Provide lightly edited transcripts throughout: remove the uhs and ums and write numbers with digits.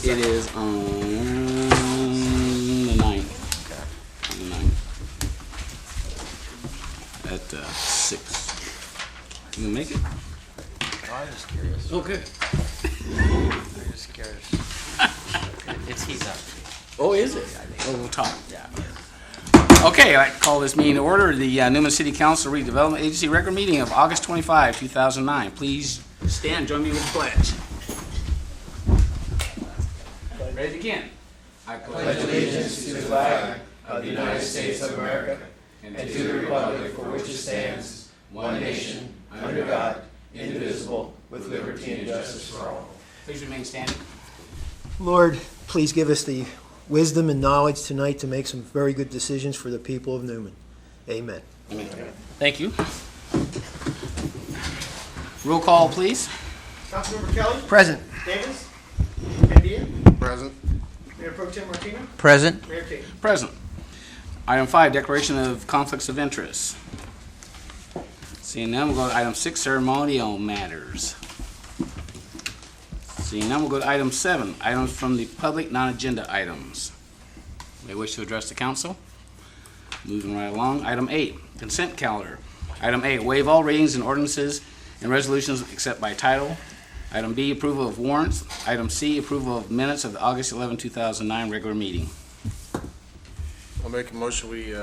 It is on the 9th. The 9th. At 6. You can make it? Oh, I'm just curious. Okay. I'm just curious. It's he's up. Oh, is it? Oh, we'll talk. Yeah. Okay, I'd like to call this meeting to order. The Newman City Council Redevelopment Agency record meeting of August 25, 2009. Please stand, join me with the pledge. Ready to begin. I pledge allegiance to the flag of the United States of America and to the republic for which it stands, one nation, under God, indivisible, with liberty and justice for all. Please remain standing. Lord, please give us the wisdom and knowledge tonight to make some very good decisions for the people of Newman. Amen. Amen. Thank you. Roll call, please. Councilmember Kelly. Present. Davis. Medina. Present. Mayor Pro Tem Martino. Present. Mayor King. Present. Item 5, declaration of conflicts of interest. Seeing none, we'll go to item 6, ceremonial matters. Seeing none, we'll go to item 7, items from the public, non-agenda items. May wish to address the council. Moving right along. Item 8, consent calendar. Item A, waive all readings and ordinances and resolutions except by title. Item B, approval of warrants. Item C, approval of minutes of the August 11, 2009 regular meeting. I'll make a motion we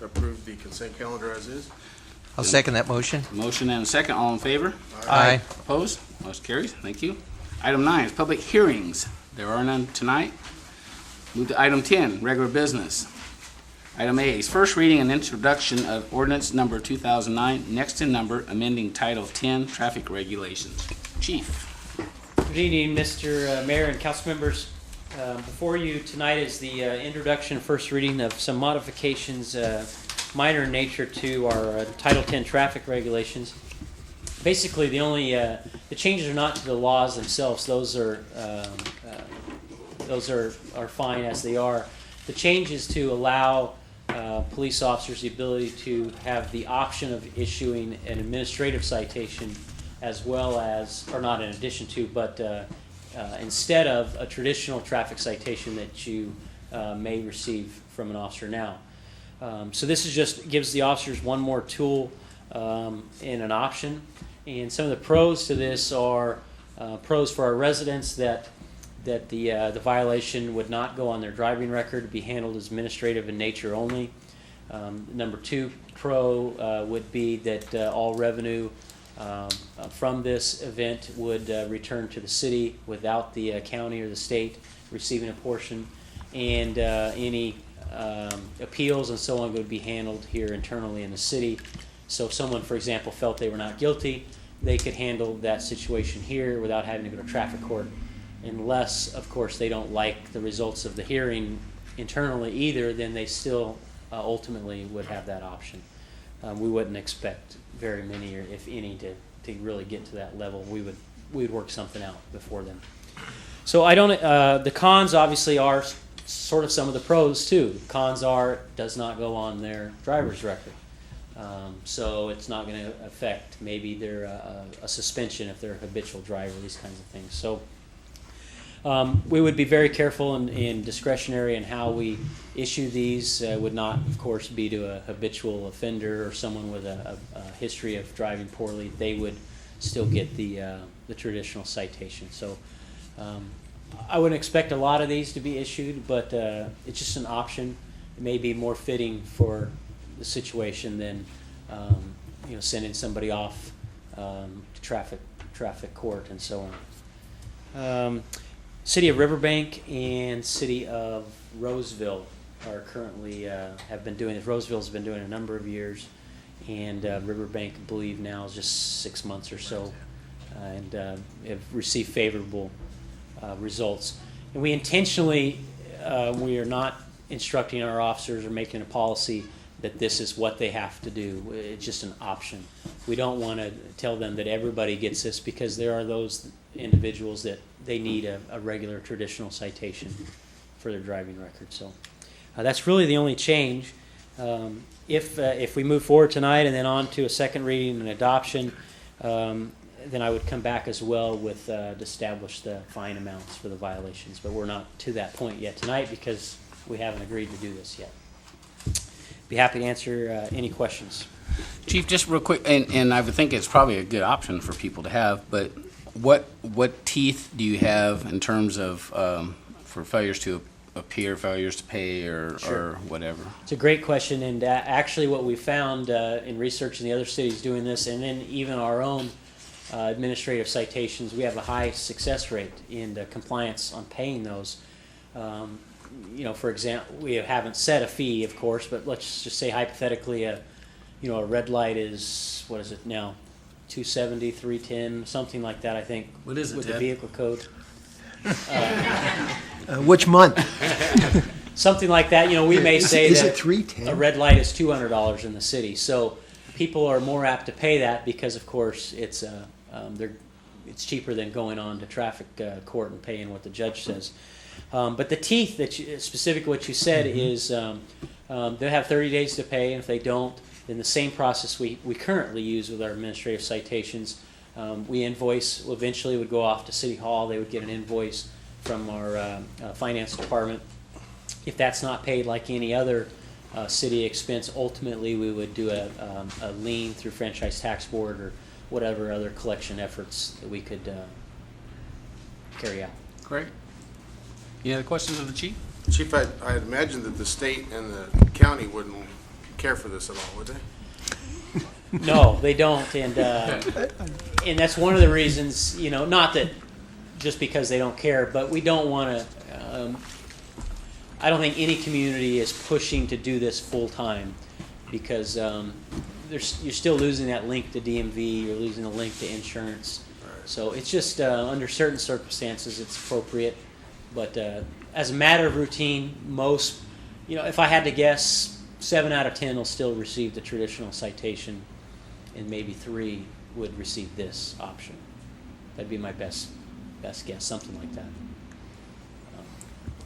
approve the consent calendar as is. I'll second that motion. Motion and a second. All in favor? Aye. Opposed? Motion carries. Thank you. Item 9 is public hearings. There are none tonight. Move to item 10, regular business. Item A is first reading and introduction of ordinance number 2009, next in number, amending Title 10, traffic regulations. Chief. Good evening, Mr. Mayor and council members. Before you tonight is the introduction, first reading of some modifications, minor in nature, to our Title 10 traffic regulations. Basically, the changes are not to the laws themselves; those are fine as they are. The change is to allow police officers the ability to have the option of issuing an administrative citation, as well as, or not in addition to, but instead of a traditional traffic citation that you may receive from an officer now. So this is just gives the officers one more tool and an option. And some of the pros to this are pros for our residents that the violation would not go on their driving record, be handled as administrative in nature only. Number 2 pro would be that all revenue from this event would return to the city without the county or the state receiving a portion, and any appeals and so on would be handled here internally in the city. So if someone, for example, felt they were not guilty, they could handle that situation here without having to go to traffic court, unless, of course, they don't like the results of the hearing internally either, then they still ultimately would have that option. We wouldn't expect very many, or if any, to really get to that level. We'd work something out before then. So I don't. The cons obviously are sort of some of the pros too. Cons are does not go on their driver's record, so it's not going to affect maybe their a suspension if they're a habitual driver. These kinds of things. So. We would be very careful and discretionary in how we issue these. Would not, of course, be to a habitual offender or someone with a history of driving poorly. They would still get the traditional citation. So I wouldn't expect a lot of these to be issued, but it's just an option. It may be more fitting for the situation than sending somebody off to traffic court and so on. City of Riverbank and City of Roseville are currently have been doing this. Roseville's been doing it a number of years, and Riverbank, I believe, now is just 6 months or so, and have received favorable results. And we intentionally, we are not instructing our officers or making a policy that this is what they have to do. It's just an option. We don't want to tell them that everybody gets this, because there are those individuals that they need a regular traditional citation for their driving record. So that's really the only change. If we move forward tonight and then on to a second reading and adoption, then I would come back as well with to establish the fine amounts for the violations. But we're not to that point yet tonight because we haven't agreed to do this yet. Be happy to answer any questions. Chief, just real quick, and I would think it's probably a good option for people to have, but what teeth do you have in terms of for failures to appear, failures to pay, or whatever? It's a great question, and actually what we found in researching the other cities doing this, and then even our own administrative citations, we have a high success rate in compliance on paying those. For example, we haven't set a fee, of course, but let's just say hypothetically a red light is, what is it now, $270, $310, something like that, I think. What is it, with the Ted? vehicle code? Which month? Something like that. We may say Is that it 310? a red light is $200 in the city. So people are more apt to pay that because, of course, it's cheaper than going on to traffic court and paying what the judge says. But the teeth, specifically what you said, is they have 30 days to pay, and if they don't, then the same process we currently use with our administrative citations. We invoice, eventually would go off to City Hall. They would get an invoice from our finance department. If that's not paid like any other city expense, ultimately we would do a lien through Franchise Tax Board or whatever other collection efforts that we could carry out. Great. Any other questions of the chief? Chief, I imagine that the state and the county wouldn't care for this at all, would they? No, they don't, and that's one of the reasons. Not that just because they don't care, but we don't want to. I don't think any community is pushing to do this full time because you're still losing that link to DMV. You're losing the link to insurance. So it's just under certain circumstances it's appropriate, but as a matter of routine, most, if I had to guess, 7 out of 10 will still receive the traditional citation, and maybe 3 would receive this option. That'd be my best guess, something like that.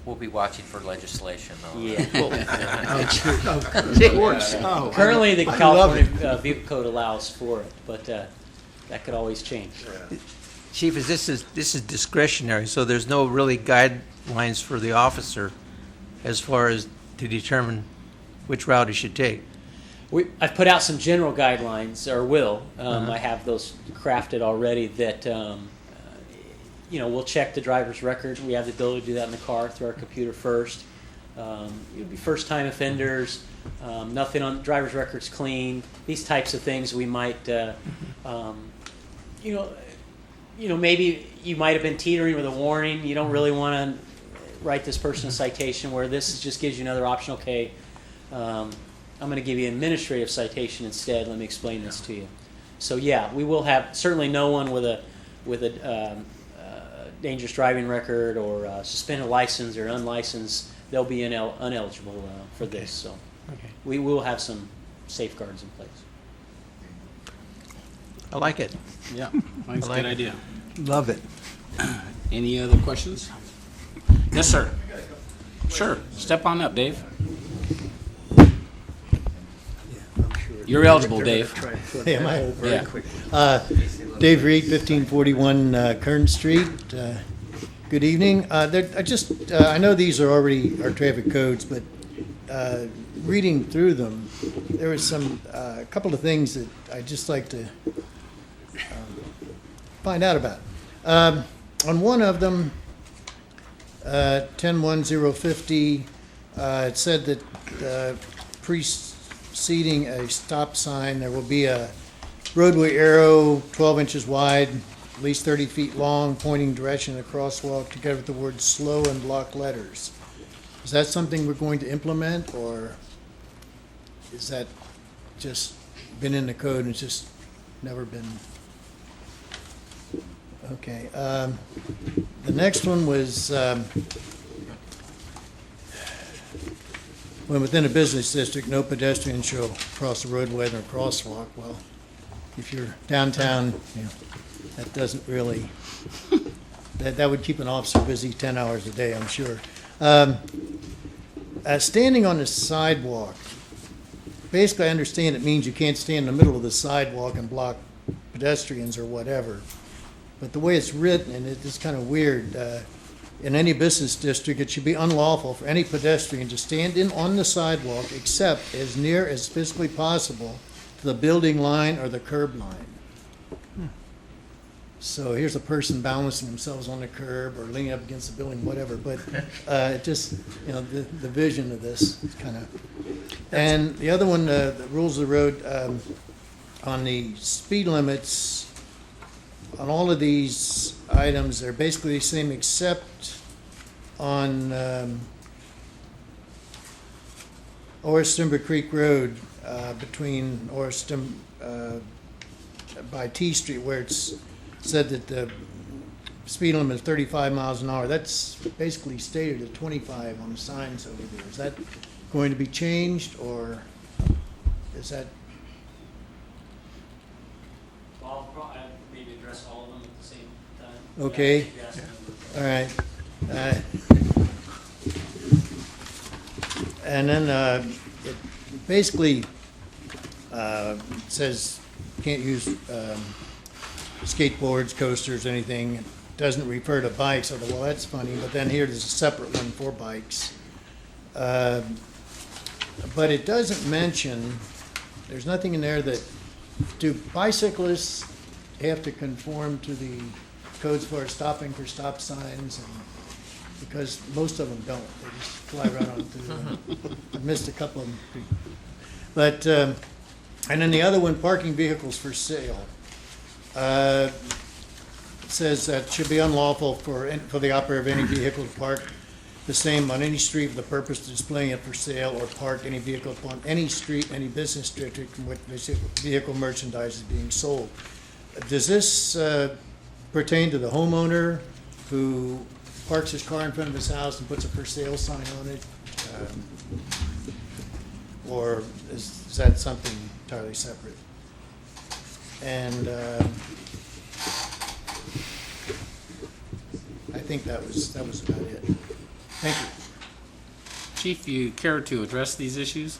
We'll be watching for legislation, though. Yeah. Of course. Oh, Currently, the I love California Vehicle Code allows for it, but that could always change. Chief, this is discretionary, so there's no really guidelines for the officer as far as to determine which route he should take. I've put out some general guidelines, or will. I have those crafted already that, we'll check the driver's record. We have the ability to do that in the car through our computer first. It would be first-time offenders, nothing on the driver's record's clean, these types of things we might, maybe you might have been teetering with a warning. You don't really want to write this person a citation where this just gives you another option. Okay, I'm going to give you an administrative citation instead. Let me explain this to you. So yeah, we will have certainly no one with a dangerous driving record or suspended license or unlicensed. They'll be ineligible for this. So we will have some safeguards in place. I like it. Yeah, I think it's a good idea. Love it. Any other questions? Yes, sir. Sure. Step on up, Dave. You're eligible, Dave. Am I? Yeah. Dave Reed, 1541 Kern Street. Good evening. I know these are already our traffic codes, but reading through them, there was a couple of things that I'd just like to find out about. On one of them, 101050, it said that preceding a stop sign, there will be a roadway arrow 12 inches wide, at least 30 feet long, pointing direction of the crosswalk together with the word slow in block letters. Is that something we're going to implement, or is that just been in the code and it's just never been? Okay. The next one was when within a business district, no pedestrian shall cross the roadway or crosswalk. Well, if you're downtown, that doesn't really, that would keep an officer busy 10 hours a day, I'm sure. Standing on the sidewalk, basically I understand it means you can't stand in the middle of the sidewalk and block pedestrians or whatever. But the way it's written, and it's kind of weird, in any business district, it should be unlawful for any pedestrian to stand on the sidewalk except as near as physically possible to the building line or the curb line. So here's a person balancing themselves on the curb or leaning up against the building, whatever, but it just, the vision of this is kind of. And the other one, the rules of the road, on the speed limits, on all of these items, they're basically the same except on Oris Timber Creek Road, between Oris by T Street, where it's said that the speed limit is 35 miles an hour. That's basically stated at 25 on the signs over there. Is that going to be changed, or is that? I'll maybe address all of them at the same time. Okay. All right. And then it basically says can't use skateboards, coasters, anything. It doesn't refer to bikes. I thought, well, that's funny. But then here there's a separate one for bikes. But it doesn't mention, there's nothing in there that, do bicyclists have to conform to the codes for stopping for stop signs? And because most of them don't. They just fly right on through them. I missed a couple of them. But, and then the other one, parking vehicles for sale. It says that it should be unlawful for the operator of any vehicle to park the same on any street for the purpose of displaying it for sale, or park any vehicle upon any street, any business district from which vehicle merchandise is being sold. Does this pertain to the homeowner who parks his car in front of his house and puts a for sale sign on it? Or is that something entirely separate? And I think that was about it. Thank you. Chief, you care to address these issues?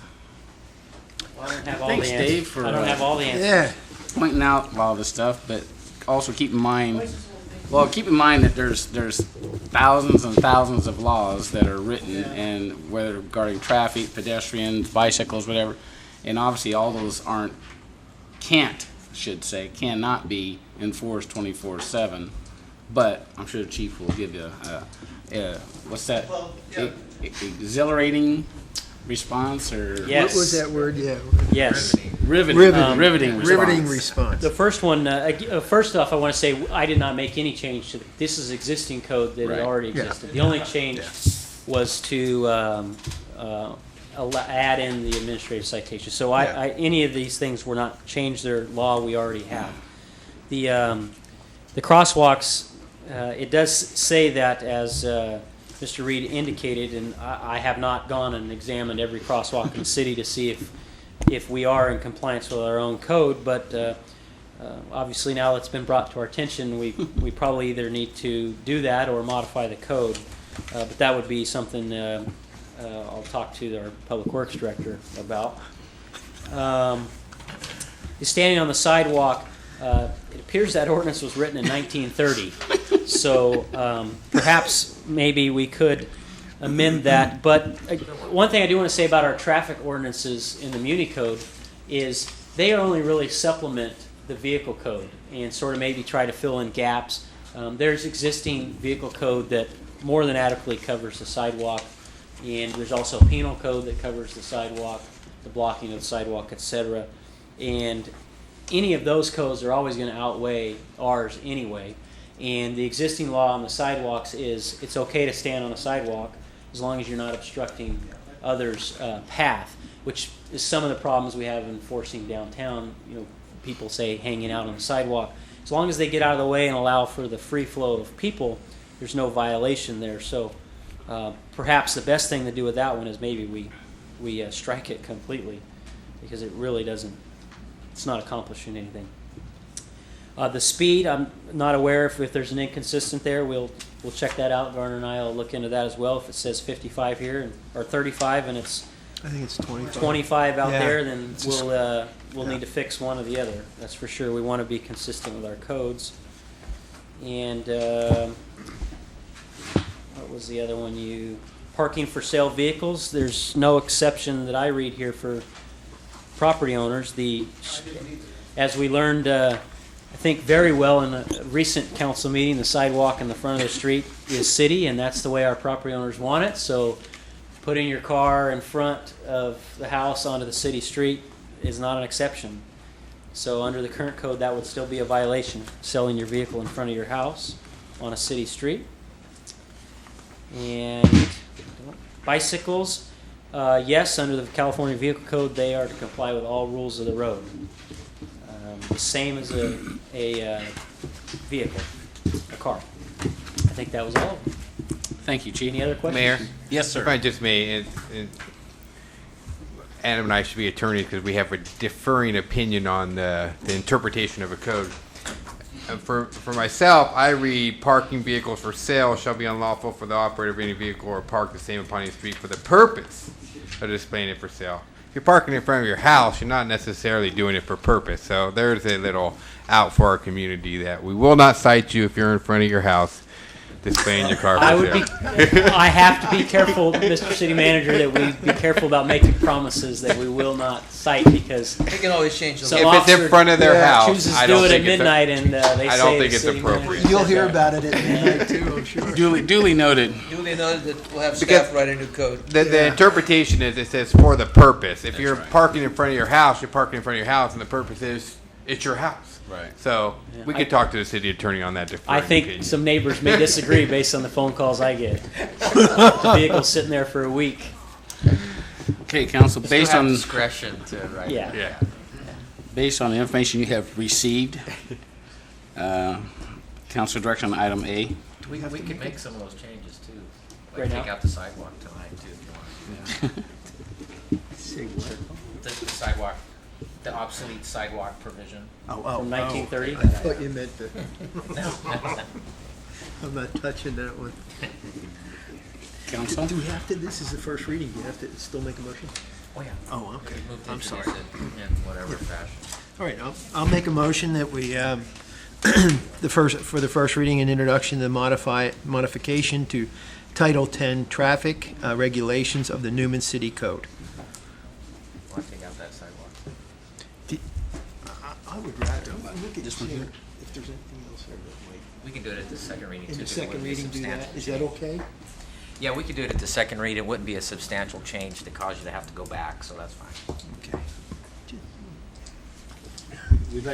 Well, I don't have all Thanks, the answers. Dave, for, I don't have all the answers. Yeah. Pointing out a lot of the stuff, but also keep in mind, that there's thousands and thousands of laws that are written, and whether regarding traffic, pedestrians, bicycles, whatever, and obviously all those cannot be enforced 24/7. But I'm sure the chief will give you what's that? Exhilarating response, or Yes. What was that word? Yeah. Yes. riveting response. The first one, first off, I want to say I did not make any change to this. Is existing code that Right. already existed. The only change was to add in the administrative citation. So any of these things were not changed. Their law we already have. The crosswalks. It does say that, as Mr. Reed indicated, and I have not gone and examined every crosswalk in the city to see if we are in compliance with our own code, but obviously now it's been brought to our attention, we probably either need to do that or modify the code. But that would be something I'll talk to our Public Works Director about. Standing on the sidewalk, it appears that ordinance was written in 1930. So perhaps maybe we could amend that. But one thing I do want to say about our traffic ordinances in the Muni Code is they only really supplement the vehicle code and sort of maybe try to fill in gaps. There's existing vehicle code that more than adequately covers the sidewalk, and there's also a penal code that covers the sidewalk, the blocking of the sidewalk, etc. And any of those codes are always going to outweigh ours anyway. And the existing law on the sidewalks is it's okay to stand on a sidewalk as long as you're not obstructing others' path, which is some of the problems we have enforcing downtown. People say hanging out on the sidewalk. As long as they get out of the way and allow for the free flow of people, there's no violation there. So perhaps the best thing to do with that one is maybe we strike it completely, because it really doesn't. It's not accomplishing anything. The speed, I'm not aware if there's an inconsistent there. We'll check that out. Garner and I will look into that as well. If it says 55 here or 35 and it's I think it's 25. 25 out Yeah. there, then we'll need to fix one or the other. That's for sure. We want to be consistent with our codes. And what was the other one? Parking for sale vehicles. There's no exception that I read here for property owners. As we learned, I think very well in a recent council meeting, the sidewalk in the front of the street is city, and that's the way our property owners want it. So putting your car in front of the house onto the city street is not an exception. So under the current code, that would still be a violation, selling your vehicle in front of your house on a city street. And bicycles, yes, under the California Vehicle Code, they are to comply with all rules of the road. The same as a vehicle, a car. I think that was all of them. Thank you, Chief. Any other questions? Mayor? Yes, sir. If I just may, Adam and I should be attorneys because we have a differing opinion on the interpretation of a code. For myself, I read parking vehicles for sale shall be unlawful for the operator of any vehicle or park the same upon any street for the purpose of displaying it for sale. If you're parking in front of your house, you're not necessarily doing it for purpose. So there's a little out for our community that we will not cite you if you're in front of your house displaying your car for sale. I have to be careful, Mr. City Manager, that we be careful about making promises that we will not cite, because We can always change the some law. If it's in officer front of their house, chooses to I do don't it at think it's midnight, and they I say don't the think it's city manager appropriate. said You'll hear that. about it at midnight too, I'm sure. Duly noted. Duly noted that we'll have Because- staff write a new code. The interpretation is it says for the purpose. If you're right. parking in front of your house, you're parking in front of your house, and the purpose is it's your house. Right. So we could talk to the city attorney on that. I think opinion. some neighbors may disagree based on the phone calls I get. The vehicle's sitting there for a week. Okay, council, based on discretion to write. Yeah. Yeah. based on the information you have received, council direction on item A. We could make some of those changes too. Like Right take now? out the sidewalk tonight too, if you want. The sidewalk, the obsolete sidewalk provision. Oh, From 1930. I thought you meant the, I'm not touching that one. Council? Do we have to, this is the first reading, do you have to still make a motion? Oh, yeah. Oh, okay. Move to I'm introduce sorry. it in whatever fashion. All right, I'll make a motion that we, for the first reading and introduction, the modification to Title 10 Traffic Regulations of the Newman City Code. Want to take out that sidewalk? I would rather, look at this one here, if there's anything else there that might. We can do it at the second reading too. In the 'cause it second wouldn't be a reading, do that, substantial is that change. okay? Yeah, we could do it at the second read. It wouldn't be a substantial change to cause you to have to go back, so that's fine. Okay.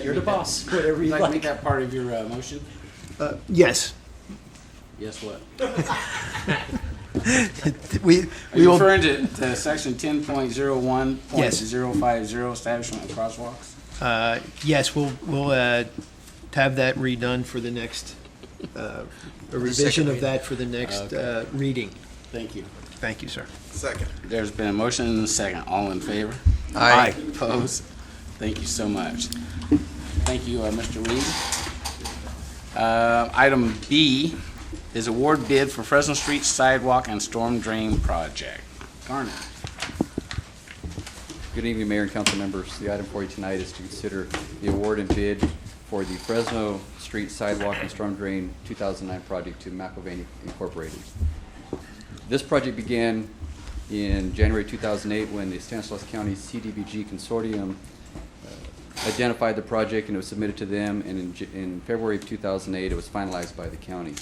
You're the boss, whatever Would you you like to make like. that part of your motion? Yes, Yes, what? we Are you will, referring to section 10.01.050, establishment of crosswalks? yes, we'll have that redone for the next, a revision of that for the next reading. Thank you. Thank you, sir. Second. There's been a motion and a second. All in favor? Aye. Opposed? Thank you so much. Thank you, Mr. Reed. Item B is award bid for Fresno Street Sidewalk and Storm Drain Project. Garner. Good evening, Mayor and council members. The item for you tonight is to consider the award and bid for the Fresno Street Sidewalk and Storm Drain 2009 project to Mcelveen Incorporated. This project began in January 2008 when the Stanislaus County CDBG Consortium identified the project and it was submitted to them, and in February of 2008 it was finalized by the county.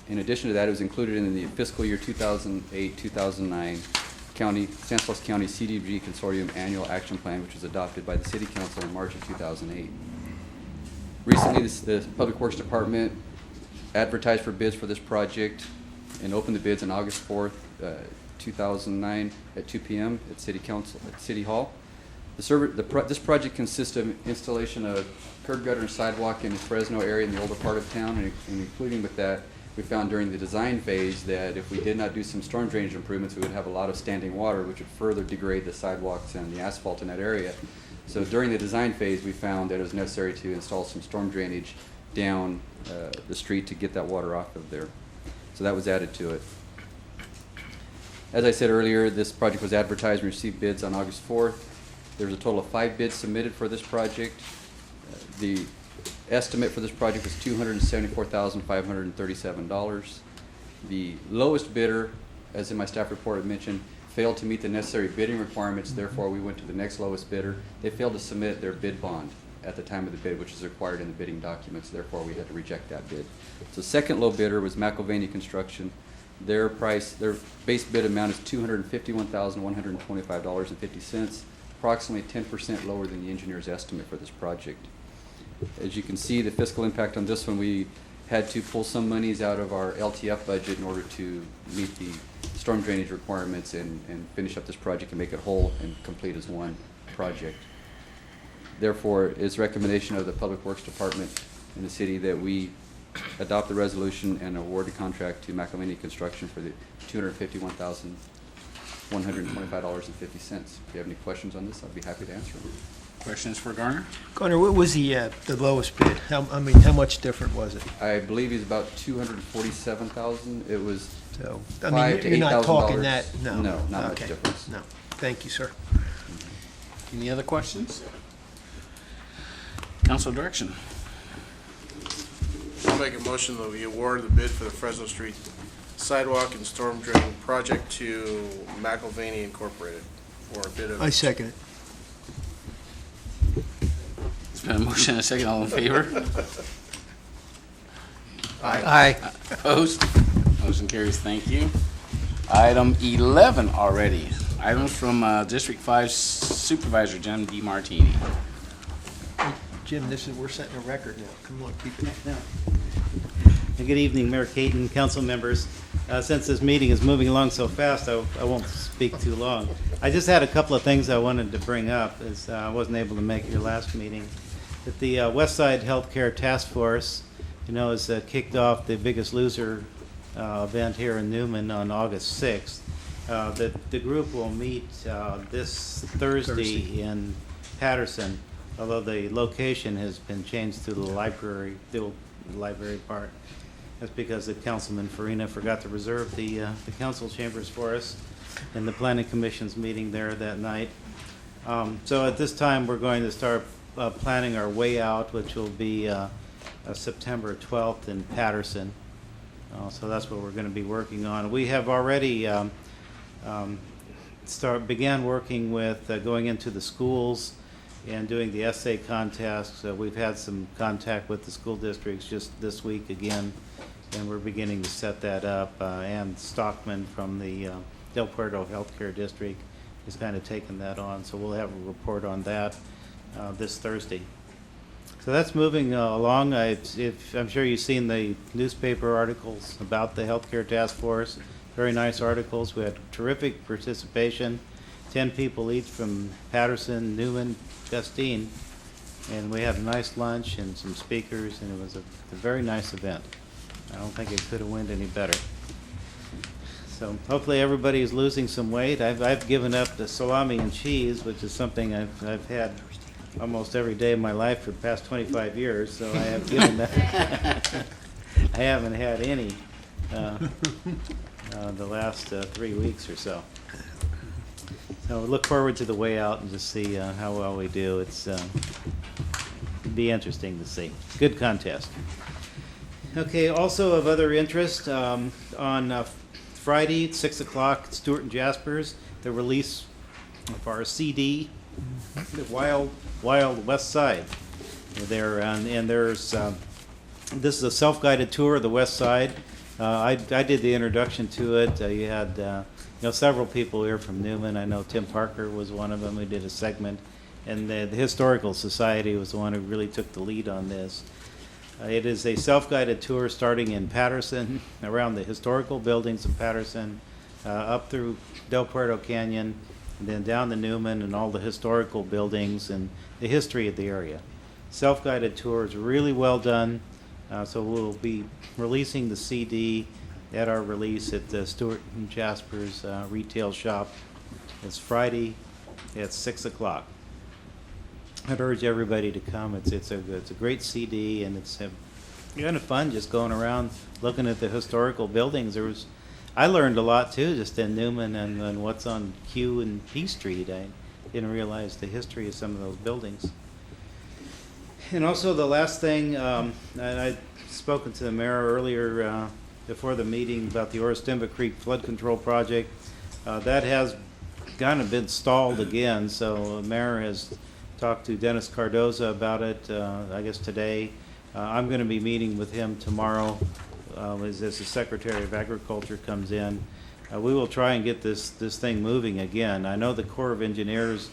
In addition to that, it was included in the fiscal year 2008-2009 Stanislaus County CDBG Consortium Annual Action Plan, which was adopted by the City Council in March of 2008. Recently, the Public Works Department advertised for bids for this project and opened the bids on August 4th, 2009 at 2 p.m. at City Hall. This project consists of installation of curb gutter and sidewalk in the Fresno area in the older part of town, and including with that, we found during the design phase that if we did not do some storm drainage improvements, we would have a lot of standing water, which would further degrade the sidewalks and the asphalt in that area. So during the design phase, we found that it was necessary to install some storm drainage down the street to get that water off of there. So that was added to it. As I said earlier, this project was advertised and received bids on August 4th. There's a total of 5 bids submitted for this project. The estimate for this project was $274,537. The lowest bidder, as in my staff report had mentioned, failed to meet the necessary bidding requirements, therefore we went to the next lowest bidder. They failed to submit their bid bond at the time of the bid, which is required in the bidding documents, therefore we had to reject that bid. So second low bidder was Mcelveen Construction. Their base bid amount is $251,125.50, approximately 10% lower than the engineer's estimate for this project. As you can see, the fiscal impact on this one, we had to pull some monies out of our LTF budget in order to meet the storm drainage requirements and finish up this project and make it whole and complete as one project. Therefore, it's recommendation of the Public Works Department in the city that we adopt the resolution and award the contract to Mcelveen Construction for the $251,125.50. If you have any questions on this, I'd be happy to answer them. Questions for Garner? Garner, what was the lowest bid? How much different was it? I believe he's about $247,000. It was So, $5,000 to you're not talking $8,000. that, no. No, not much Okay. difference. No, thank you, sir. Any other questions? Council direction. I'll make a motion that we award the bid for the Fresno Street Sidewalk and Storm Drain Project to Mcelveen Incorporated for a bid of. I second it. It's been a motion and a second. All in favor? Aye. Opposed? Motion carries. Thank you. Item 11 already. Items from District 5 Supervisor Jim DeMartini. Jim, we're setting a record now. Come on, keep it. Good evening, Mayor Caton, council members. Since this meeting is moving along so fast, I won't speak too long. I just had a couple of things I wanted to bring up, as I wasn't able to make your last meeting. That the West Side Healthcare Task Force, has kicked off the Biggest Loser event here in Newman on August 6th. The group will meet this Thursday in Patterson, although the location has been changed to the library part. That's because the Councilman Farina forgot to reserve the council chambers for us in the Planning Commission's meeting there that night. So at this time, we're going to start planning our way out, which will be September 12th in Patterson. So that's what we're going to be working on. We have already began working with going into the schools and doing the essay contest. We've had some contact with the school districts just this week again, and we're beginning to set that up. And Stockman from the Del Puerto Healthcare District is kind of taking that on, so we'll have a report on that this Thursday. So that's moving along. I'm sure you've seen the newspaper articles about the Healthcare Task Force. Very nice articles. We had terrific participation. 10 people each from Patterson, Newman, Gustine, and we had a nice lunch and some speakers, and it was a very nice event. I don't think it could have went any better. So hopefully everybody is losing some weight. I've given up the salami and cheese, which is something I've had almost every day of my life for the past 25 years, so I have given that. I haven't had any the last 3 weeks or so. So we look forward to the way out and just see how well we do. It'd be interesting to see. Good contest. Okay, also of other interest, on Friday at 6 o'clock, Stewart and Jaspers, the release of our CD, The Wild West Side. This is a self-guided tour of the West Side. I did the introduction to it. You had several people here from Newman. I know Tim Parker was one of them who did a segment, and the Historical Society was the one who really took the lead on this. It is a self-guided tour starting in Patterson, around the historical buildings of Patterson, up through Del Puerto Canyon, and then down to Newman and all the historical buildings and the history of the area. Self-guided tour is really well done, so we'll be releasing the CD at our release at the Stewart and Jasper's retail shop. It's Friday at 6 o'clock. I'd urge everybody to come. It's a great CD, and it's kind of fun just going around looking at the historical buildings. I learned a lot too, just in Newman and what's on Q and P Street. didn't realize the history of some of those buildings. And also the last thing, and I'd spoken to the mayor earlier before the meeting about the Oristimba Creek Flood Control Project. That has kind of been stalled again, so the mayor has talked to Dennis Cardoza about it, I guess today. I'm going to be meeting with him tomorrow as the Secretary of Agriculture comes in. We will try and get this thing moving again. I know the Corps of Engineers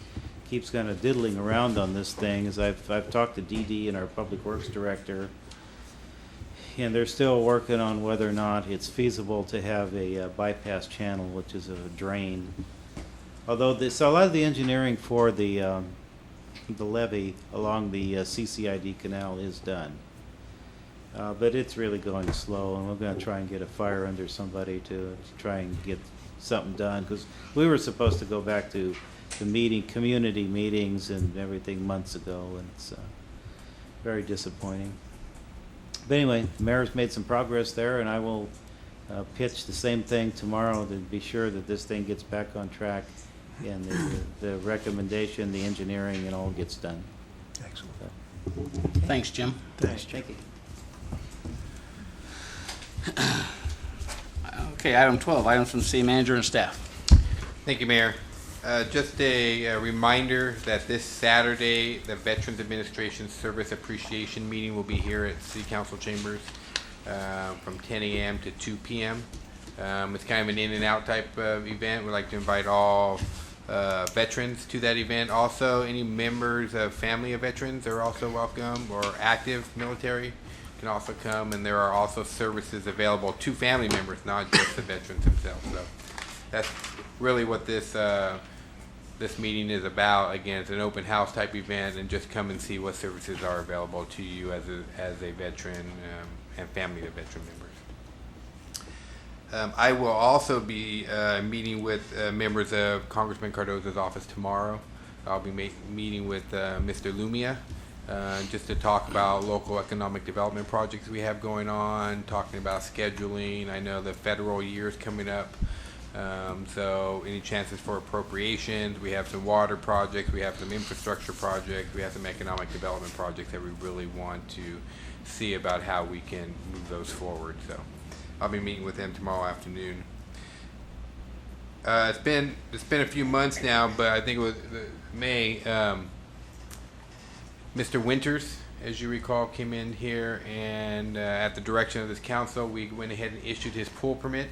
keeps kind of diddling around on this thing, as I've talked to DD and our Public Works Director, and they're still working on whether or not it's feasible to have a bypass channel, which is a drain. Although a lot of the engineering for the levee along the CCID canal is done. But it's really going slow, and we're going to try and get a fire under somebody to try and get something done, because we were supposed to go back to the community meetings and everything months ago, and it's very disappointing. But anyway, the mayor's made some progress there, and I will pitch the same thing tomorrow to be sure that this thing gets back on track, and the recommendation, the engineering, and all gets done. Excellent. Thanks, Jim. Thanks, Jim. Thank you. Okay, item 12, items from the city manager and staff. Thank you, Mayor. Just a reminder that this Saturday, the Veterans Administration Service Appreciation Meeting will be here at City Council Chambers from 10 a.m. to 2 p.m. It's kind of an in and out type of event. We'd like to invite all veterans to that event. Also, any members of family of veterans are also welcome, or active military can also come, and there are also services available to family members, not just the veterans themselves. So that's really what this meeting is about. Again, it's an open house type event, and just come and see what services are available to you as a veteran and family of veteran members. I will also be meeting with members of Congressman Cardoza's office tomorrow. I'll be meeting with Mr. Lumia just to talk about local economic development projects we have going on, talking about scheduling. I know the federal year is coming up, so any chances for appropriations. We have some water projects, we have some infrastructure projects, we have some economic development projects that we really want to see about how we can move those forward. So I'll be meeting with them tomorrow afternoon. It's been a few months now, but I think it was May. Mr. Winters, as you recall, came in here, and at the direction of this council, we went ahead and issued his pool permit.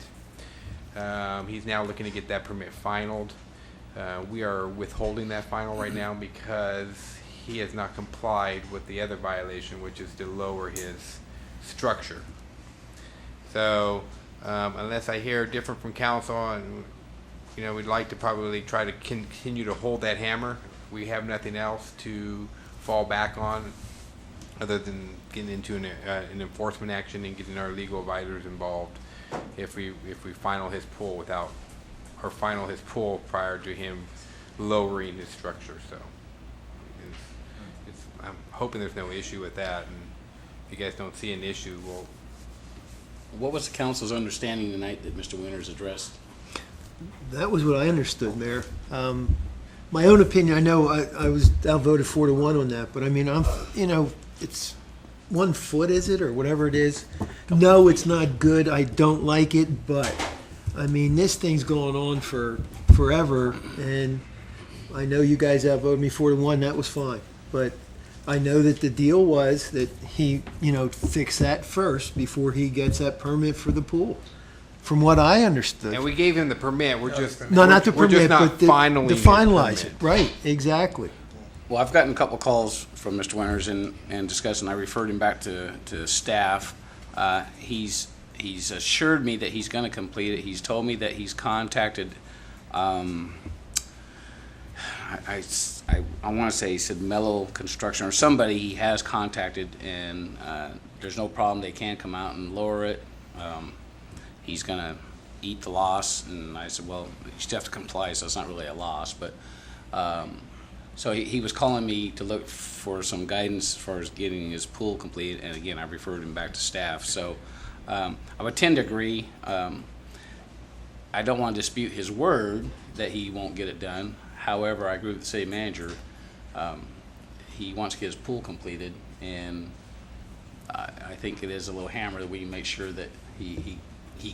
He's now looking to get that permit finalized. We are withholding that final right now because he has not complied with the other violation, which is to lower his structure. So unless I hear different from council, and we'd like to probably try to continue to hold that hammer. We have nothing else to fall back on other than getting into an enforcement action and getting our legal advisors involved if we final his pool prior to him lowering his structure. So I'm hoping there's no issue with that, and if you guys don't see an issue, well. What was the council's understanding tonight that Mr. Winters addressed? That was what I understood, Mayor. My own opinion, I know I was outvoted 4-1 on that, but I mean, it's 1 foot, is it, or whatever it is? No, it's not good. I don't like it, but I mean, this thing's going on for forever, and I know you guys outvoted me 4-1. That was fine, but I know that the deal was that he, fix that first before he gets that permit for the pool. From what I understood. And we gave him the permit. We're just not the permit, but the finalize it. Permit. Right, exactly. Well, I've gotten a couple calls from Mr. Winters and discussing. I referred him back to staff. He's assured me that he's going to complete it. He's told me that he's contacted. I want to say he said Mellow Construction or somebody he has contacted, and there's no problem. They can come out and lower it. He's going to eat the loss. And I said, well, you still have to comply, so it's not really a loss. But so he was calling me to look for some guidance as far as getting his pool complete. And again, I referred him back to staff. So I would tend to agree. I don't want to dispute his word that he won't get it done. However, I agree with the city manager. He wants to get his pool completed, and I think it is a little hammer that we make sure that he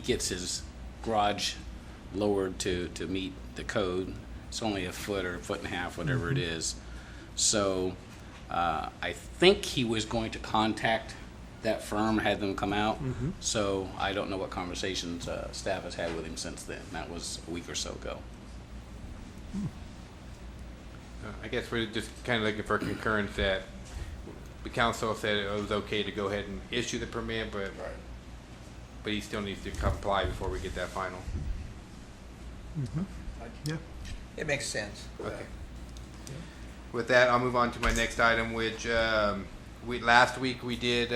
gets his garage lowered to meet the code. It's only a foot or a foot and a half, whatever it is. So I think he was going to contact that firm, had them come out. So I don't know what conversations staff has had with him since then. That was a week or so ago. I guess we're just kind of looking for concurrence that the council said it was okay to go ahead and issue the permit, but he still needs to comply before we get that final. Yeah. It makes sense. Okay. With that, I'll move on to my next item, which last week we did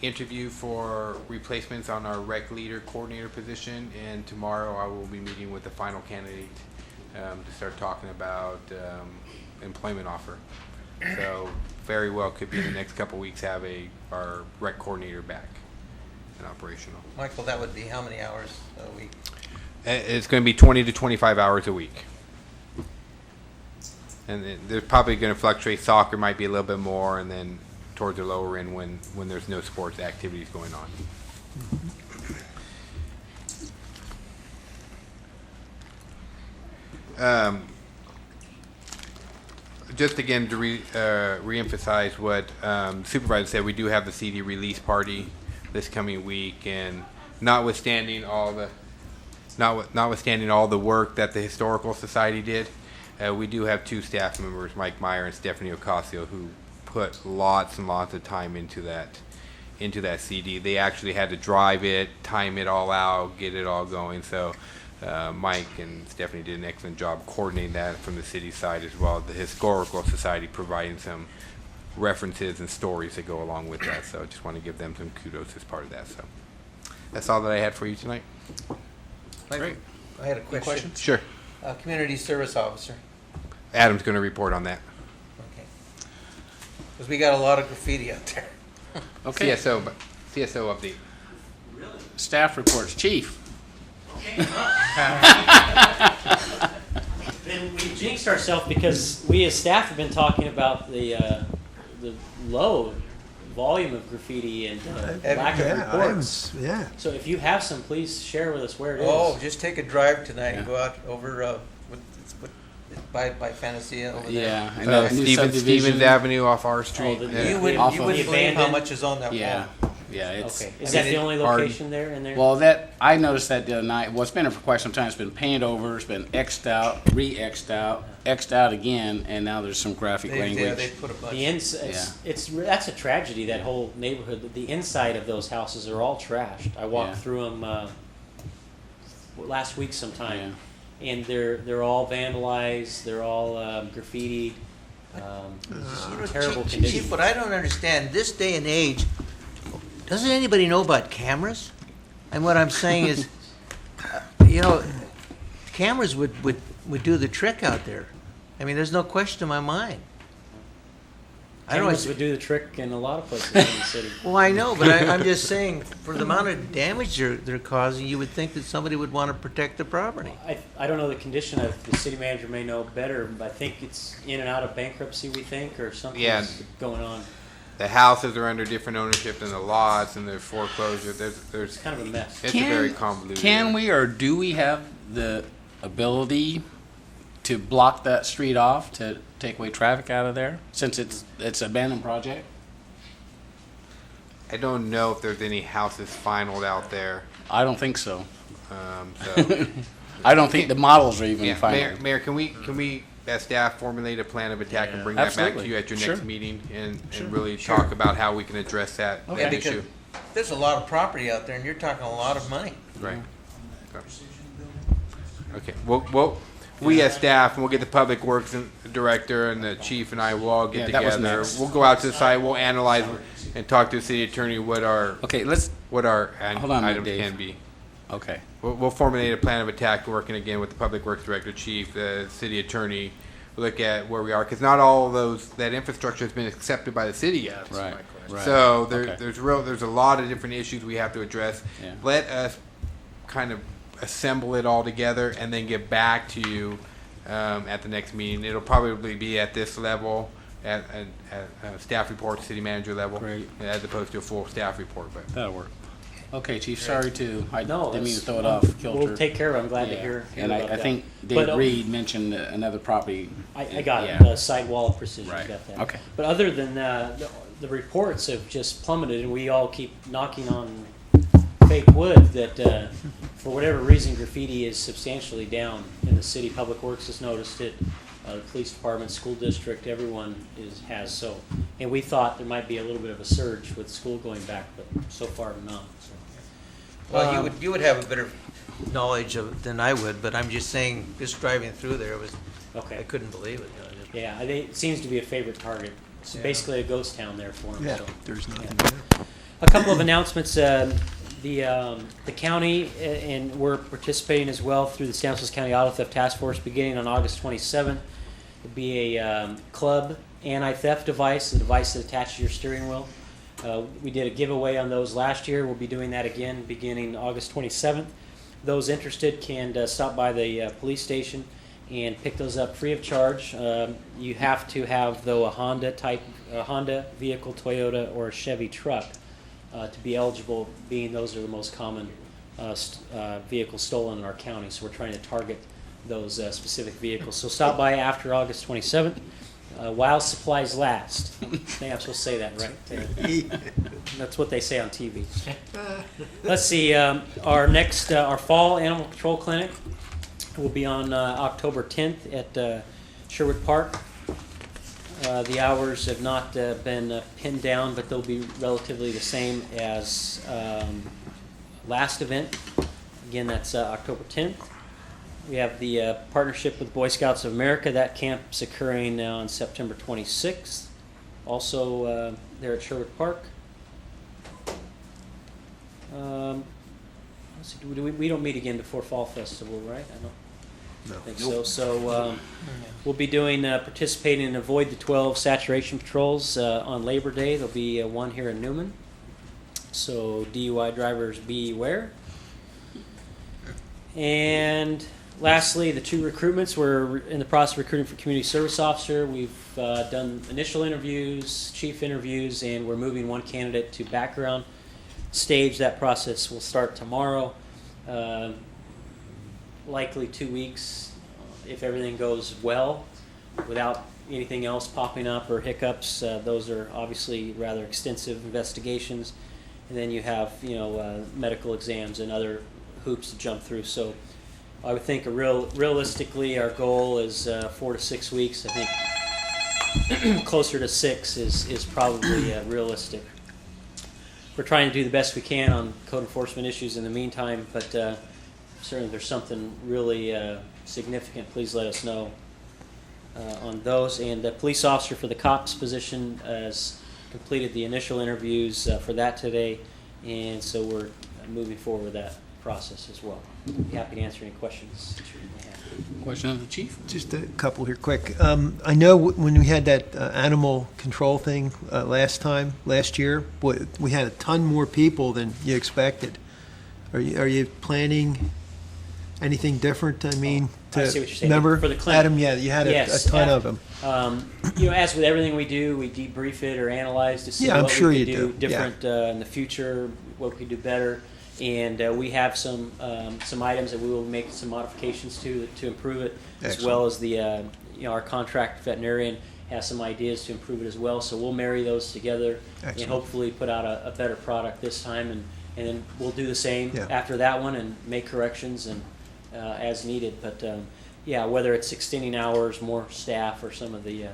interview for replacements on our rec leader coordinator position, and tomorrow I will be meeting with the final candidate to start talking about employment offer. So very well could be in the next couple weeks have our rec coordinator back and operational. Michael, that would be how many hours a week? It's going to be 20 to 25 hours a week. And they're probably going to fluctuate. Soccer might be a little bit more, and then towards the lower end when there's no sports activities going on. Just again to reemphasize what Supervisor said, we do have the CD release party this coming week, and notwithstanding all the work that the Historical Society did, we do have two staff members, Mike Meyer and Stephanie Ocasio, who put lots and lots of time into that CD. They actually had to drive it, time it all out, get it all going. So Mike and Stephanie did an excellent job coordinating that from the city side as well. The Historical Society providing some references and stories that go along with that. So I just want to give them some kudos as part of that. So that's all that I had for you tonight. Great. I had a question. Sure. Community service officer. Adam's going to report on that. Okay. Because we got a lot of graffiti out there. Okay. CSO update. Staff reports. Chief. Then we jinxed ourselves because we as staff have been talking about the low volume of graffiti and lack of reports. Yeah. So if you have some, please share with us where it is. Oh, just take a drive tonight and Yeah. go out over by Fantasia over Yeah. I know. New Stevens subdivision. Avenue off our street. the- there. Yeah. You wouldn't Off you of- wouldn't The believe how abandoned- much is on that Yeah. wall. Yeah. It's. Okay. Is I that mean, the only Pardon? location there in there? Well, that I noticed that the other night. Well, it's been there for quite some time. It's been painted over. It's been X'd out, re-X'd out, X'd out again, and now there's some graphic They language. put a bunch. That's a tragedy. That whole neighborhood. The inside of those houses are all trashed. I walked Yeah. through them last week sometime, and they're all vandalized. They're all graffitied. Terrible condition. Chief, what I don't understand, this day and age, doesn't anybody know about cameras? And what I'm saying is, cameras would do the trick out there. I mean, there's no question in my mind. Cameras would do the trick in a lot of places in the city. Well, I know, but I'm just saying, for the amount of damage they're causing, you would think that somebody would want to protect the property. I don't know the condition of the city manager may know better, but I think it's in and out of bankruptcy, we think, or something's Yeah. going on. The houses are under different ownership than the lots, and there's foreclosure. There's It's kind of a mess. it's a very convoluted. Can we or do we have the ability to block that street off to take away traffic out of there since it's an abandoned project? I don't know if there's any houses finalized out there. I don't think so. So I don't think the models are even yeah, final. Mayor, can we as staff formulate a plan of attack and bring that back Absolutely. to you at your Sure. next meeting and really talk about how we can address that Yeah, because issue? there's a lot of property out there, and you're talking a lot of money. Right. Okay. We as staff, and we'll get the public works director and the chief and I will all get Yeah, that was together. next. We'll go out to the site. We'll analyze and talk to the city attorney what our Okay, let's. hold on, a minute, items Dave. can be. Okay. We'll formulate a plan of attack, working again with the public works director, chief, the city attorney. We'll look at where we are, because not all of that infrastructure has been accepted by the city yet. Right. Right. So Okay. there's a lot of different issues we have to address. Yeah. Let us kind of assemble it all together and then get back to you at the next meeting. It'll probably be at this level, at staff report, city manager level, Great. as opposed to a full staff report. But That'll work. Okay, Chief, sorry I No, didn't mean to that's- throw it off kilter. We'll take care of it. I'm glad to Yeah. hear And about I that. think But, Dave Reed mentioned another property. I got Yeah. it, the sidewall precision, Right. got that. Okay. But other than that, the reports have just plummeted, and we all keep knocking on fake wood that, for whatever reason, graffiti is substantially down in the city. Public Works has noticed it, the police department, school district, everyone has so. And we thought there might be a little bit of a surge with school going back, but so far not, so. Well, you would have a better knowledge of than I would, but I'm just saying, just driving through there was, I Okay, couldn't believe it. yeah, it seems to be a favorite target. It's basically a ghost town there for them, Yeah, so. there's nothing Yeah. there. A couple of announcements. The county, and we're participating as well through the Stanislaus County Auto Theft Task Force beginning on August 27th. It'll be a club anti-theft device, the device that attaches your steering wheel. We did a giveaway on those last year. We'll be doing that again beginning August 27th. Those interested can stop by the police station and pick those up free of charge. You have to have, though, a Honda vehicle, Toyota, or a Chevy truck to be eligible, being those are the most common vehicles stolen in our county. So we're trying to target those specific vehicles. So stop by after August 27th. While supplies last. I think I'm supposed to say that, right? That's what they say on TV. Let's see. Our fall animal control clinic will be on October 10th at Sherwood Park. The hours have not been pinned down, but they'll be relatively the same as last event. Again, that's October 10th. We have the partnership with Boy Scouts of America. That camp's occurring on September 26th. Also there at Sherwood Park. Let's see, we don't meet again before Fall Festival, right? I don't think so. So we'll be participating in Avoid the 12 saturation patrols on Labor Day. There'll be one here in Newman. So DUI drivers beware. And lastly, the two recruitments. We're in the process of recruiting for community service officer. We've done initial interviews, chief interviews, and we're moving one candidate to background stage. That process will start tomorrow. Likely 2 weeks if everything goes well, without anything else popping up or hiccups. Those are obviously rather extensive investigations, and then you have medical exams and other hoops to jump through. So I would think realistically our goal is 4 to 6 weeks. I think closer to 6 is probably realistic. We're trying to do the best we can on code enforcement issues in the meantime, but certainly if there's something really significant, please let us know on those. And the police officer for the cops position has completed the initial interviews for that today, and so we're moving forward with that process as well. Be happy to answer any questions that you may have. Question of the chief? Just a couple here quick. I know when we had that animal control thing last year, we had a ton more people than you expected. Are you planning anything different? I mean, I see what you're saying. remember, For the clinic. Adam? Yeah, you had Yes, a ton of them. As with everything we do, we debrief it or analyze to see Yeah, I'm what sure we could you do do. different in the future, what we could do better. And we have some items that we will make some modifications to improve it, as Excellent. well as the our contract veterinarian has some ideas to improve it as well. So we'll marry those together and Excellent. hopefully put out a better product this time, and then we'll do the same Yeah. after that one and make corrections and as needed. But whether it's extending hours, more staff, or some of the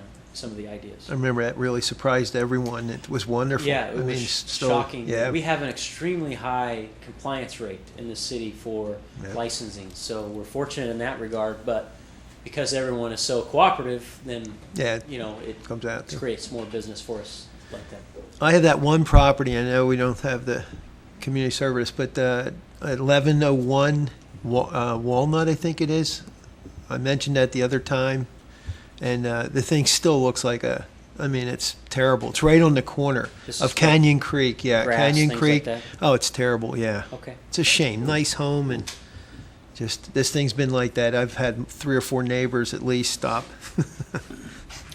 ideas. I remember that really surprised everyone. It was wonderful. Yeah, it I mean, was still- shocking. Yeah, We have an extremely high compliance rate in the city for Yeah. licensing, so we're fortunate in that regard. But because everyone is so cooperative, then yeah, it comes out. creates more business for us like that. I have that one property. I know we don't have the community service, but 1101 Walnut, I think it is. I mentioned that the other time, and the thing still looks like it's terrible. It's right on the corner This of is Canyon Creek. Yeah, grass, Canyon things Creek. like that? Oh, it's terrible. Yeah, Okay. it's a shame. Nice home, and Just, this thing's been like that. I've had 3 or 4 neighbors at least stop.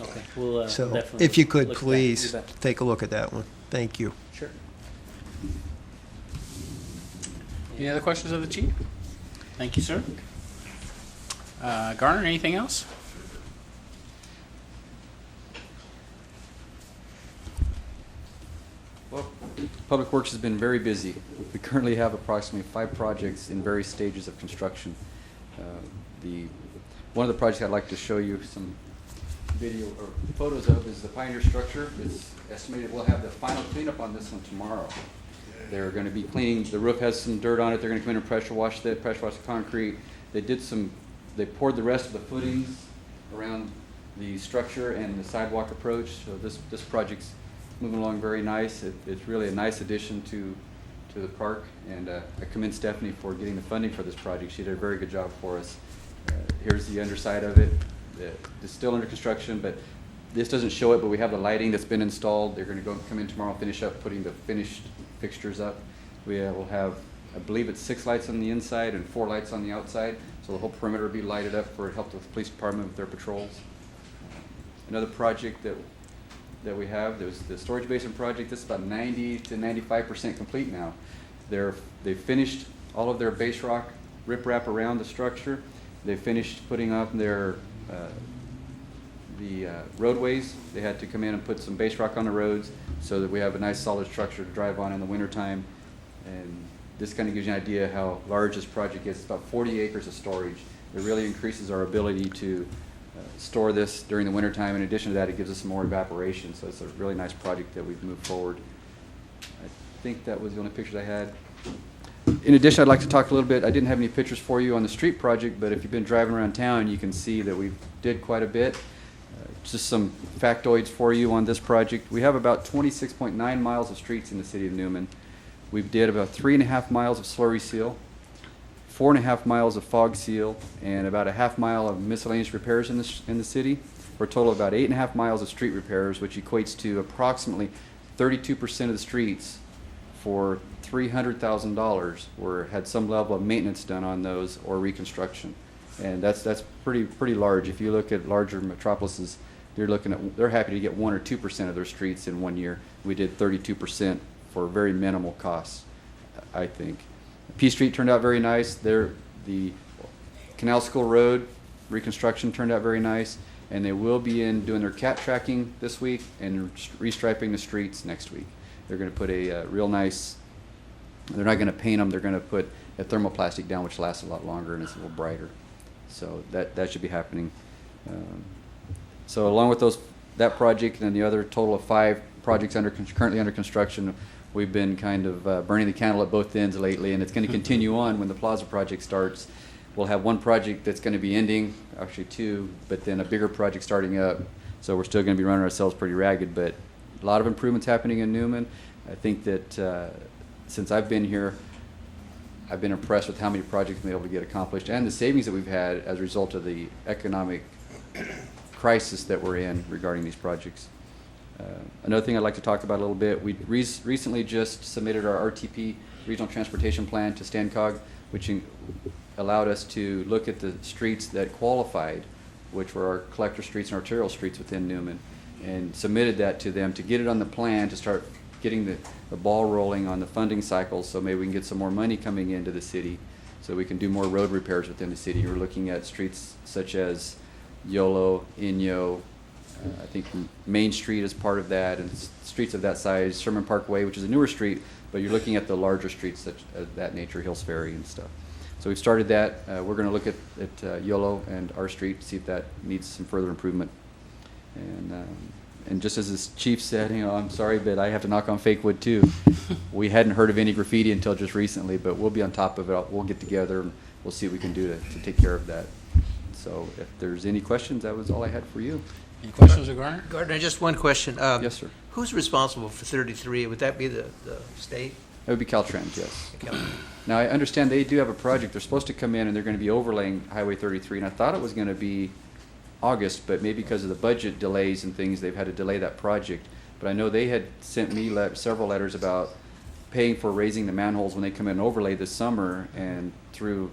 Okay, we'll So definitely. if you could, look at that. please, You bet. take a look at that one. Thank you. Sure. Any other questions of the chief? Thank you, sir. Garner, anything else? Well, Public Works has been very busy. We currently have approximately 5 projects in various stages of construction. One of the projects I'd like to show you some video or photos of is the Pioneer structure. It's estimated we'll have the final cleanup on this one tomorrow. They're going to be cleaning, the roof has some dirt on it, they're going to come in and pressure wash the concrete. They poured the rest of the footings around the structure and the sidewalk approach, so this project's moving along very nice. It's really a nice addition to the park, and I commend Stephanie for getting the funding for this project. She did a very good job for us. Here's the underside of it. It's still under construction, but this doesn't show it, but we have the lighting that's been installed. They're going to come in tomorrow and finish up putting the finished fixtures up. We will have, I believe it's 6 lights on the inside and 4 lights on the outside, so the whole perimeter will be lighted up for help with the police department with their patrols. Another project that we have, there's the storage basin project. This is about 90 to 95% complete now. They've finished all of their base rock riprap around the structure. They finished putting up their roadways. They had to come in and put some base rock on the roads so that we have a nice solid structure to drive on in the wintertime. And this kind of gives you an idea how large this project is. It's about 40 acres of storage. It really increases our ability to store this during the wintertime. In addition to that, it gives us some more evaporation. So it's a really nice project that we've moved forward. I think that was the only pictures I had. In addition, I'd like to talk a little bit. I didn't have any pictures for you on the street project, but if you've been driving around town, you can see that we did quite a bit. Just some factoids for you on this project. We have about 26.9 miles of streets in the city of Newman. We did about 3.5 miles of slurry seal, 4.5 miles of fog seal, and about a half mile of miscellaneous repairs in the city, for a total of about 8.5 miles of street repairs, which equates to approximately 32% of the streets for $300,000 had some level of maintenance done on those or reconstruction. And that's pretty large. If you look at larger metropolises, they're happy to get 1 or 2% of their streets in 1 year. We did 32% for very minimal costs, I think. P Street turned out very nice. The Canal School Road reconstruction turned out very nice, and they will be in doing their cat tracking this week and restriping the streets next week. They're going to put a real nice, they're not going to paint them, they're going to put a thermoplastic down which lasts a lot longer and is a little brighter. So that should be happening. So along with that project and the other total of 5 projects currently under construction, we've been kind of burning the candle at both ends lately, and it's going to continue on when the Plaza project starts. We'll have 1 project that's going to be ending, actually 2, but then a bigger project starting up. So we're still going to be running ourselves pretty ragged, but a lot of improvements happening in Newman. I think that since I've been here, I've been impressed with how many projects we've been able to get accomplished and the savings that we've had as a result of the economic crisis that we're in regarding these projects. Another thing I'd like to talk about a little bit, we recently just submitted our RTP, Regional Transportation Plan, to STANCOG, which allowed us to look at the streets that qualified, which were our collector streets and arterial streets within Newman, and submitted that to them to get it on the plan to start getting the ball rolling on the funding cycle, so maybe we can get some more money coming into the city so we can do more road repairs within the city. We're looking at streets such as Yolo, Inyo, I think Main Street is part of that, and streets of that size, Sherman Parkway, which is a newer street, but you're looking at the larger streets such as that nature, Hills Ferry and stuff. So we've started that. We're going to look at Yolo and our street, see if that needs some further improvement. And just as this chief said, I'm sorry, but I have to knock on fake wood too. We hadn't heard of any graffiti until just recently, but we'll be on top of it. We'll get together and we'll see what we can do to take care of that. So if there's any questions, that was all I had for you. Any questions of Garner? Gardner, just one question. Yes, sir. Who's responsible for 33? Would that be the state? That would be Caltrans, yes. Now, I understand they do have a project. They're supposed to come in and they're going to be overlaying Highway 33, and I thought it was going to be August, but maybe because of the budget delays and things, they've had to delay that project. But I know they had sent me several letters about paying for raising the manholes when they come in and overlay this summer, and through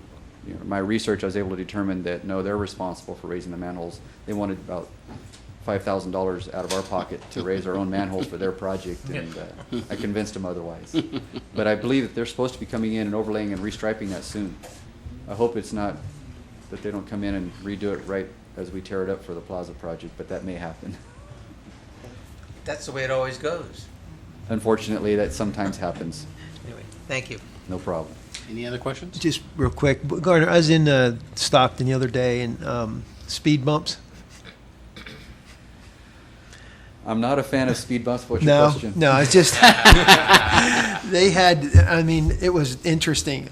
my research, I was able to determine that, no, they're responsible for raising the manholes. They wanted about $5,000 out of our pocket to raise our own manhole for their project, and I convinced them otherwise. But I believe that they're supposed to be coming in and overlaying and restriping that soon. I hope it's not that they don't come in and redo it right as we tear it up for the Plaza project, but that may happen. That's the way it always goes. Unfortunately, that sometimes happens. Anyway, thank you. No problem. Any other questions? Just real quick, Gardner, I was in Stockton the other day, and speed bumps. I'm not a fan of speed bumps. What's your question? No, it's just they had. I mean, it was interesting.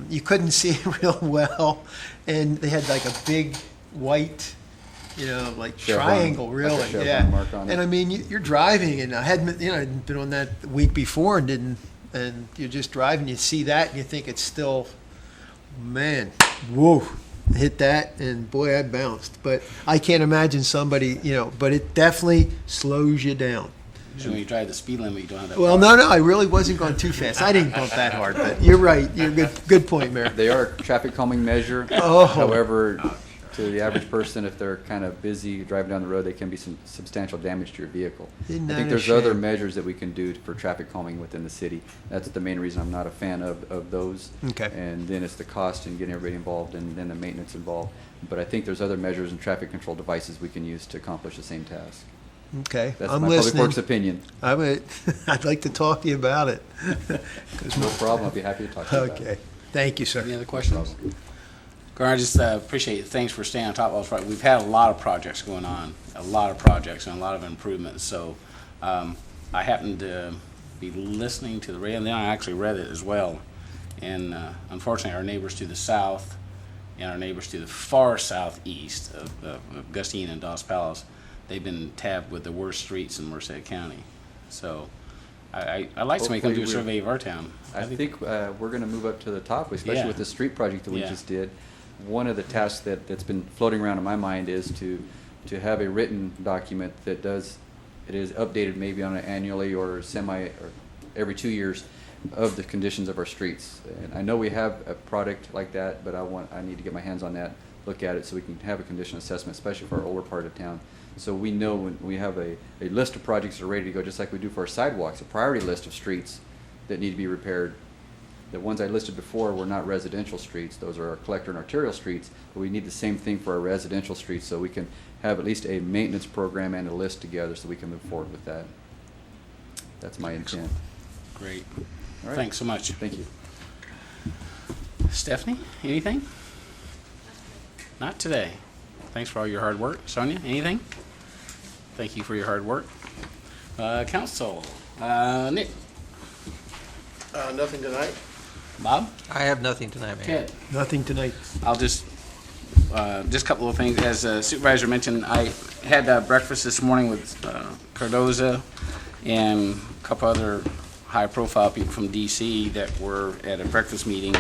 You couldn't see real well, and they had like a big white, like Chevron, triangle, like a really. chevron Yeah. mark on it. And I mean, you're driving, and I hadn't, I'd been on that the week before, and didn't. And you're just driving, you see that, and you think it's still, man, whoa. Hit that, and boy, I bounced. But I can't imagine somebody, but it definitely slows you down. So when you drive the speed limit, you don't have that. Well, power. no, I really wasn't going too fast. I didn't bump that hard, but you're right. You're good point, Mayor. They are a traffic calming measure. Oh. However, to the average person, if they're kind of busy driving down the road, they can be some substantial damage to your vehicle. Isn't I that think a there's other shame? measures that we can do for traffic calming within the city. That's the main reason I'm not a fan of those. Okay. And then it's the cost and getting everybody involved, and then the maintenance involved. But I think there's other measures and traffic control devices we can use to accomplish the same task. Okay, That's I'm my listening. public works opinion. I'd like to talk to you about it. No problem. I'll be happy to talk to you about it. Okay, thank you, sir. Any other questions? Gar, I just appreciate it. Thanks for staying on top of us. We've had a lot of projects going on, a lot of projects and a lot of improvements. So I happened to be listening to the radio, and then I actually read it as well. And unfortunately, our neighbors to the south and our neighbors to the far southeast of Gustine and Dos Palace, they've been tabbed with the worst streets in Merced County. So I'd like to make them do a Hopefully survey of our town. I think we're going to move up to the top, especially Yeah. with the street project that we Yeah. just did. One of the tasks that's been floating around in my mind is to have a written document that it is updated maybe on an annually or or every 2 years of the conditions of our streets. And I know we have a product like that, but I need to get my hands on that, look at it so we can have a condition assessment, especially for our older part of town. So we know when we have a list of projects that are ready to go, just like we do for our sidewalks, a priority list of streets that need to be repaired. The ones I listed before were not residential streets. Those are our collector and arterial streets, but we need the same thing for our residential streets so we can have at least a maintenance program and a list together so we can move forward with that. That's my intent. Great. All right. Thanks so much. Thank you. Stephanie, anything? Not today. Thanks for all your hard work. Sonia, anything? Thank you for your hard work. Council, Nick, Nothing tonight. Bob, I have nothing tonight, Mayor. Ted. Nothing tonight. I'll just a couple of things. As Supervisor mentioned, I had breakfast this morning with Cardoza and a couple other high-profile people from D.C. that were at a breakfast meeting.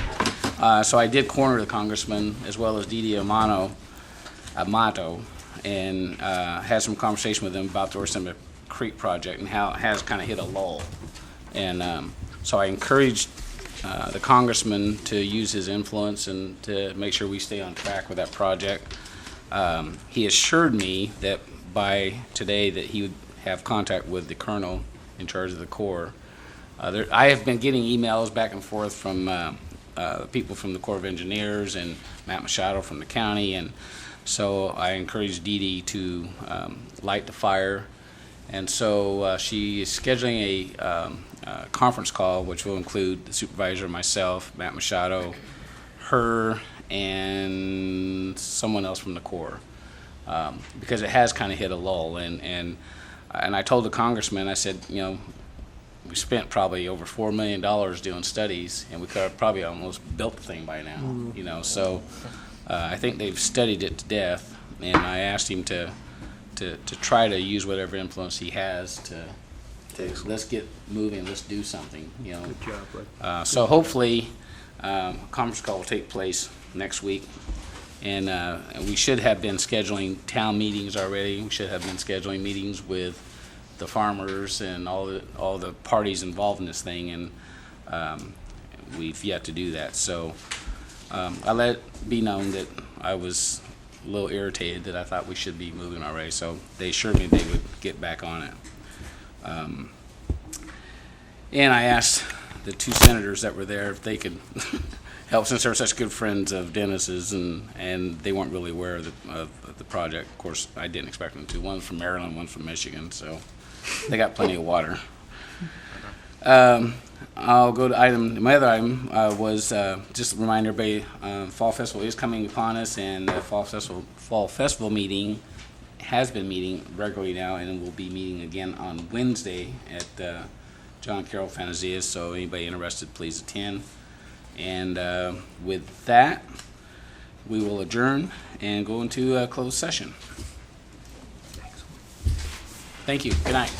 So I did corner the congressman as well as Didi Amato, and had some conversation with them about the Orson Creek project and how it has kind of hit a lull. And so I encouraged the congressman to use his influence and to make sure we stay on track with that project. He assured me that by today that he would have contact with the colonel in charge of the Corps. I have been getting emails back and forth from people from the Corps of Engineers and Matt Machado from the county, and so I encouraged Dee Dee to light the fire. And so she is scheduling a conference call, which will include the supervisor, myself, Matt Machado, her, and someone else from the Corps, because it has kind of hit a lull. And I told the congressman, I said, we spent probably over $4 million doing studies, and we could have probably almost built the thing by now. So I think they've studied it to death, and I asked him to try to use whatever influence he has to let's get moving, let's do something. Good job, Bud. So hopefully, a conference call will take place next week, and we should have been scheduling town meetings already. We should have been scheduling meetings with the farmers and all the parties involved in this thing, and we've yet to do that. So I let it be known that I was a little irritated that I thought we should be moving already, so they assured me they would get back on it. And I asked the two senators that were there if they could help, since they're such good friends of Dennis's, and they weren't really aware of the project. Of course, I didn't expect them to. One's from Maryland, one's from Michigan, so they got plenty of water. I'll go to my other item was just to remind everybody, Fall Festival is coming upon us, and the Fall Festival meeting has been meeting regularly now, and will be meeting again on Wednesday at John Carroll Fantasias, so anybody interested, please attend. And with that, we will adjourn and go into a closed session. Thank you. Good night.